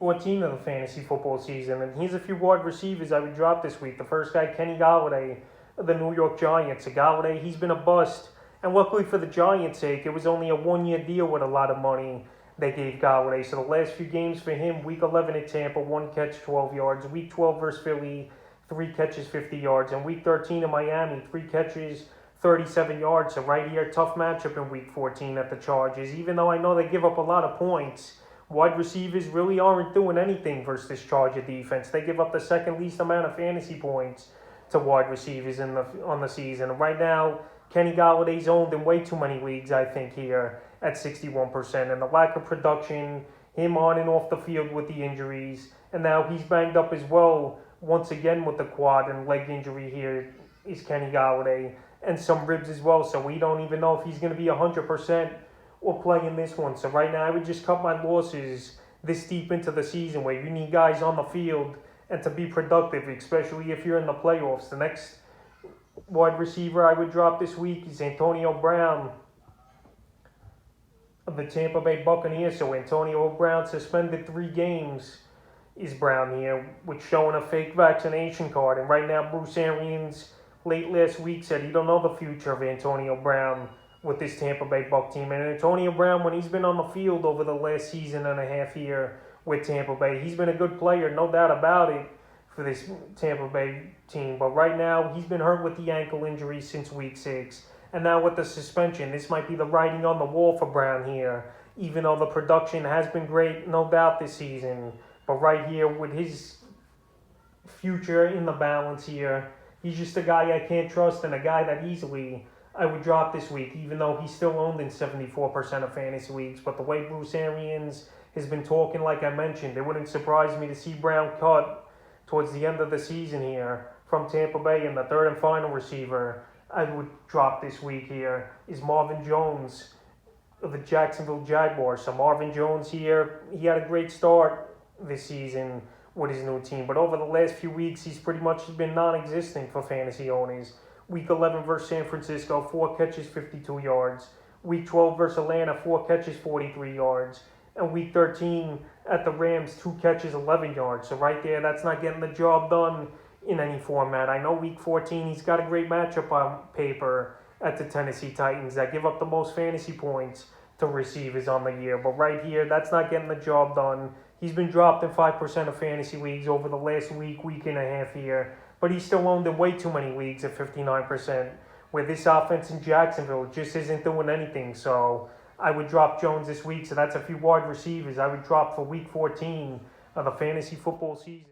14 of the fantasy football season. And here's a few wide receivers I would drop this week. The first guy, Kenny Gallaudet of the New York Giants. So Gallaudet, he's been a bust. And luckily for the Giants' sake, it was only a one-year deal with a lot of money they gave Gallaudet. So the last few games for him, Week 11 at Tampa, 1 catch, 12 yards. Week 12 versus Philly, 3 catches, 50 yards. And Week 13 in Miami, 3 catches, 37 yards. So right here, tough matchup in Week 14 at the Chargers. Even though I know they give up a lot of points, wide receivers really aren't doing anything versus this Charger defense. They give up the second least amount of fantasy points to wide receivers on the season. And right now, Kenny Galladay's owned in way too many leagues, I think, here at 61%. And the lack of production, him on and off the field with the injuries, and now he's banged up as well, once again with the quad and leg injury here is Kenny Gallaudet, and some ribs as well. So we don't even know if he's going to be 100% or play in this one. So right now, I would just cut my losses this deep into the season where you need guys on the field and to be productive, especially if you're in the playoffs. The next wide receiver I would drop this week is Antonio Brown of the Tampa Bay Buccaneers. So Antonio Brown suspended 3 games is Brown here, with showing a fake vaccination card. And right now, Bruce Arians late last week said he don't know the future of Antonio Brown with this Tampa Bay Buc team. And Antonio Brown, when he's been on the field over the last season and a half here with Tampa Bay, he's been a good player, no doubt about it, for this Tampa Bay team. But right now, he's been hurt with the ankle injury since Week 6. And now with the suspension, this might be the writing on the wall for Brown here, even though the production has been great, no doubt, this season. But right here, with his future in the balance here, he's just a guy I can't trust and a guy that easily I would drop this week, even though he's still owned in 74% of fantasy leagues. But the way Bruce Arians has been talking, like I mentioned, it wouldn't surprise me to see Brown cut towards the end of the season here from Tampa Bay. And the third and final receiver I would drop this week here is Marvin Jones of the Jacksonville Jaguars. So Marvin Jones here, he had a great start this season with his new team, but over the last few weeks, he's pretty much been non-existent for fantasy owners. Week 11 versus San Francisco, 4 catches, 52 yards. Week 12 versus Atlanta, 4 catches, 43 yards. And Week 13 at the Rams, 2 catches, 11 yards. So right there, that's not getting the job done in any format. I know Week 14, he's got a great matchup on paper at the Tennessee Titans that give up the most fantasy points to receivers on the year. But right here, that's not getting the job done. He's been dropped in 5% of fantasy leagues over the last week and a half here. But he's still owned in way too many leagues at 59%, where this offense in Jacksonville just isn't doing anything. So I would drop Jones this week. So that's a few wide receivers I would drop for Week 14 of the fantasy football season.